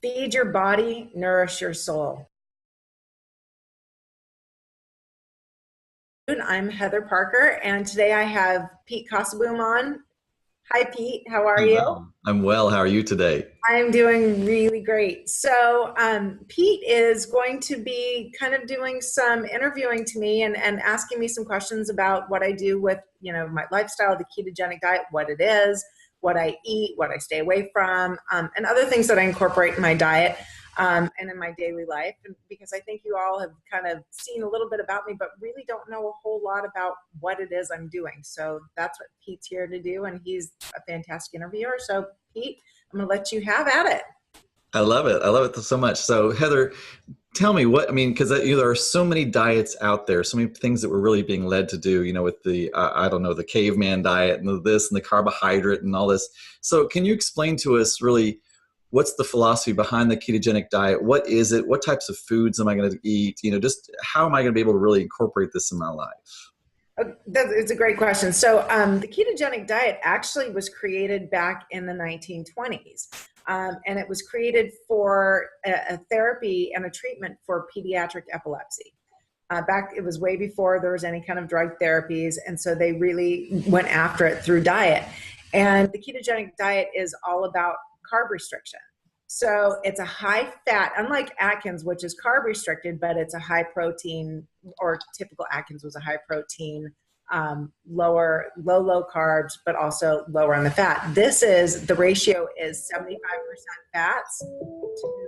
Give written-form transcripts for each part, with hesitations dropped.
Feed your body, nourish your soul. I'm Heather Parker, and today I have Pete Cosaboom on. Hi, Pete. How are you? Hello. I'm well. How are you today? I'm doing really great. So, Pete is going to be kind of doing some interviewing to me and asking me some questions about what I do with, my lifestyle, the ketogenic diet, what it is, what I eat, what I stay away from, and other things that I incorporate in my diet and in my daily life. And because I think you all have kind of seen a little bit about me, but really don't know a whole lot about what it is I'm doing. So that's what Pete's here to do, and he's a fantastic interviewer. So, Pete, I'm going to let you have at it. I love it. I love it so much. So, Heather, tell me because there are so many diets out there, so many things that we're really being led to do, with the, I don't know, the caveman diet and this and the carbohydrate and all this. So, can you explain to us really what's the philosophy behind the ketogenic diet? What is it? What types of foods am I going to eat? Just how am I going to be able to really incorporate this in my life? It's a great question. So, the ketogenic diet actually was created back in the 1920s. And it was created for a therapy and a treatment for pediatric epilepsy. It was way before there was any kind of drug therapies. And so they really went after it through diet. And the ketogenic diet is all about carb restriction. So it's a high fat, unlike Atkins, which is carb restricted, but it's a high protein, or typical Atkins was a high protein, low carbs, but also lower on the fat. The ratio is 75% fats to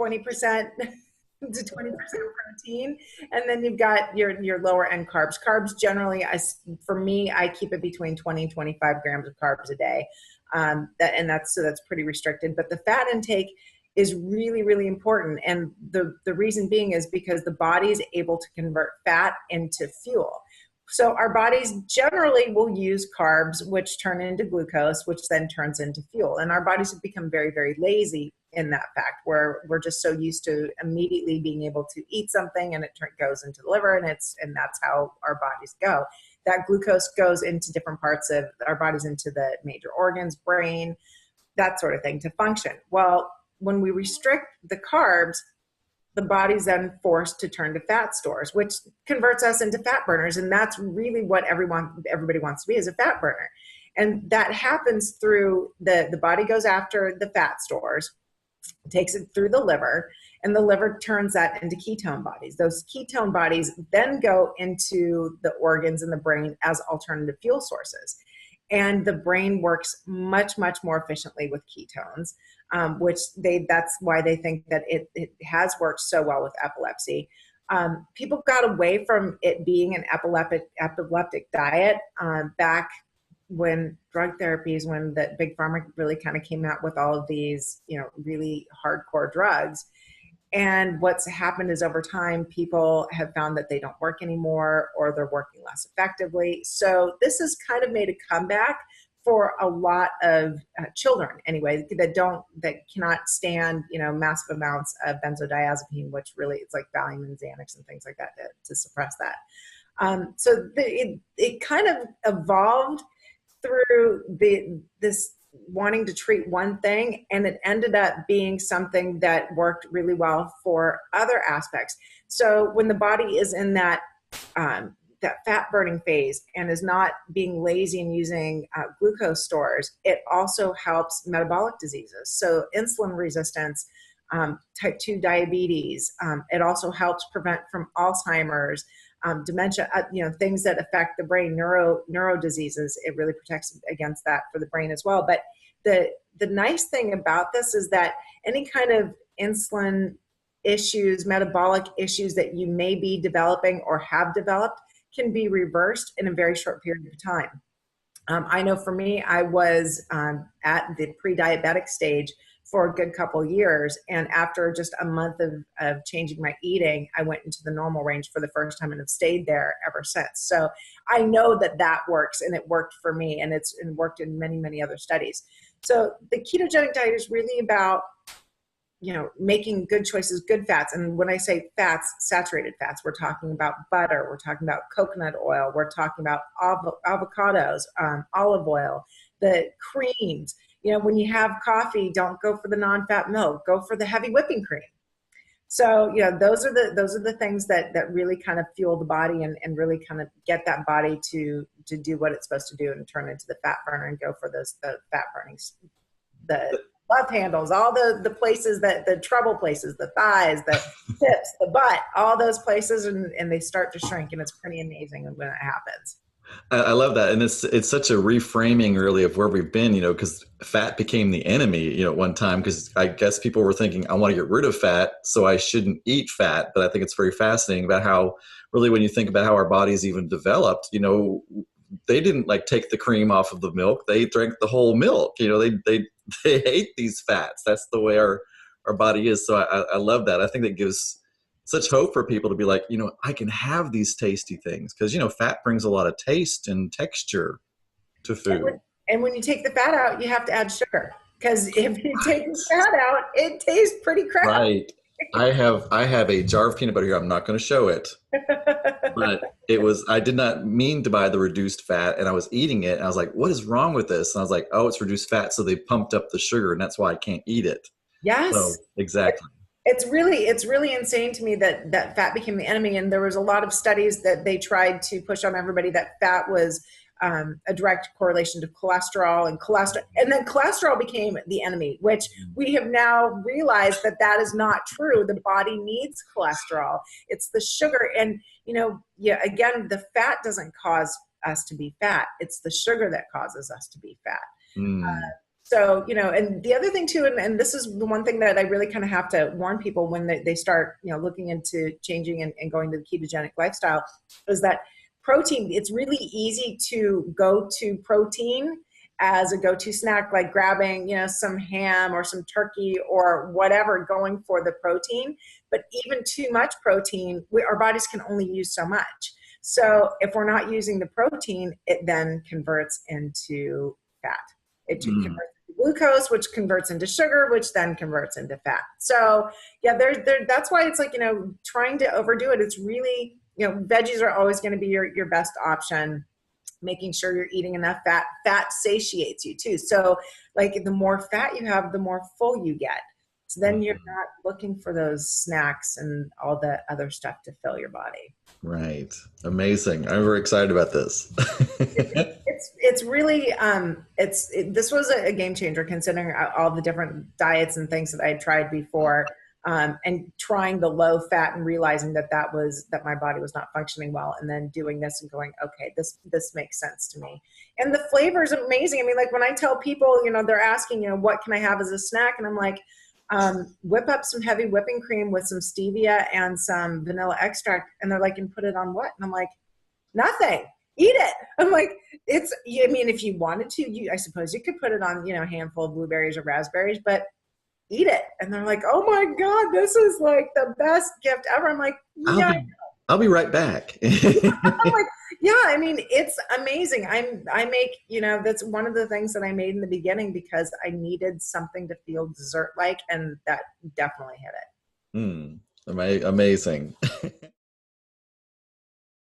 20% to 20% protein. And then you've got your lower end carbs. Carbs generally, for me, I keep it between 20 and 25 grams of carbs a day. That's pretty restricted. But the fat intake is really, really important. And the reason being is because the body is able to convert fat into fuel. So our bodies generally will use carbs, which turn into glucose, which then turns into fuel. And our bodies have become very, very lazy in that fact, where we're just so used to immediately being able to eat something and it goes into the liver, and that's how our bodies go. That glucose goes into different parts of our bodies, into the major organs, brain, that sort of thing, to function. Well, when we restrict the carbs, the body's then forced to turn to fat stores, which converts us into fat burners. And that's really what everybody wants to be, is a fat burner. And that happens through the body goes after the fat stores, takes it through the liver, and the liver turns that into ketone bodies. Those ketone bodies then go into the organs in the brain as alternative fuel sources. And the brain works much, much more efficiently with ketones, that's why they think that it has worked so well with epilepsy. People got away from it being an epileptic diet back when drug therapies, when the big pharma really kind of came out with all of these, really hardcore drugs. And what's happened is, over time, people have found that they don't work anymore, or they're working less effectively. So this has kind of made a comeback for a lot of children, anyway, that cannot stand, massive amounts of benzodiazepine, which really, it's like Valium and Xanax and things like that to suppress that. It kind of evolved through this wanting to treat one thing, and it ended up being something that worked really well for other aspects. So when the body is in that fat burning phase and is not being lazy and using glucose stores, it also helps metabolic diseases. So insulin resistance, type 2 diabetes. It also helps prevent from Alzheimer's, dementia, things that affect the brain, neuro diseases. It really protects against that for the brain as well. But the nice thing about this is that any kind of insulin issues, metabolic issues that you may be developing or have developed can be reversed in a very short period of time. I know for me, I was at the pre-diabetic stage for a good couple of years. And after just a month of changing my eating, I went into the normal range for the first time and have stayed there ever since. So I know that works, and it worked for me, and it's worked in many, many other studies. So the ketogenic diet is really about, making good choices, good fats. And when I say fats, saturated fats, we're talking about butter, we're talking about coconut oil, we're talking about avocados, olive oil, the creams, When you have coffee, don't go for the non-fat milk, go for the heavy whipping cream. So, those are the things that really kind of fuel the body and really kind of get that body to do what it's supposed to do and turn into the fat burner and go for the fat burning, the love handles, all the places the trouble places, the thighs, the hips, the butt, all those places, and they start to shrink, and it's pretty amazing when it happens. I love that. And it's such a reframing really of where we've been, because fat became the enemy, at one time, because I guess people were thinking, I want to get rid of fat, so I shouldn't eat fat. But I think it's very fascinating about how really, when you think about how our bodies even developed, they didn't like take the cream off of the milk. They drank the whole milk. They hate these fats. That's the way our body is. So I love that. I think that gives such hope for people to be like, I can have these tasty things, because, fat brings a lot of taste and texture to food. And when you take the fat out, you have to add sugar, because if you take the fat out, it tastes pretty crap. Right. I have a jar of peanut butter here. I'm not going to show it, but I did not mean to buy the reduced fat, and I was eating it, and I was like, what is wrong with this? And I was like, oh, it's reduced fat. So they pumped up the sugar, and that's why I can't eat it. Yes. So, exactly. It's really insane to me that fat became the enemy. And there was a lot of studies that they tried to push on everybody that fat was a direct correlation to cholesterol, and then cholesterol became the enemy, which we have now realized that is not true. The body needs cholesterol. It's the sugar. And, again, the fat doesn't cause us to be fat. It's the sugar that causes us to be fat. So, and the other thing too, and this is the one thing that I really kind of have to warn people when they start, looking into changing and going to the ketogenic lifestyle, is that protein, it's really easy to go to protein as a go-to snack, like grabbing, some ham or some turkey or whatever, going for the protein. But even too much protein, our bodies can only use so much. So if we're not using the protein, it then converts into fat. It converts into glucose, which converts into sugar, which then converts into fat. So yeah, that's why it's like, trying to overdo it. It's really, veggies are always going to be your best option. Making sure you're eating enough fat. Fat satiates you too. So like the more fat you have, the more full you get. So then you're not looking for those snacks and all the other stuff to fill your body. Right. Amazing. I'm very excited about this. It's really, this was a game changer, considering all the different diets and things that I had tried before, and trying the low fat and realizing that my body was not functioning well, and then doing this and going, okay, this makes sense to me. And the flavor is amazing. I mean, like when I tell people, they're asking, what can I have as a snack? And I'm like, whip up some heavy whipping cream with some stevia and some vanilla extract. And they're like, and put it on what? And I'm like, nothing. Eat it. I'm like, if you wanted to, I suppose you could put it on, a handful of blueberries or raspberries, but eat it. And they're like, oh my God, this is like the best gift ever. I'm like, yeah. I'll be right back. I'm like, yeah, it's amazing. I make, that's one of the things that I made in the beginning because I needed something to feel dessert-like, and that definitely hit it. Amazing.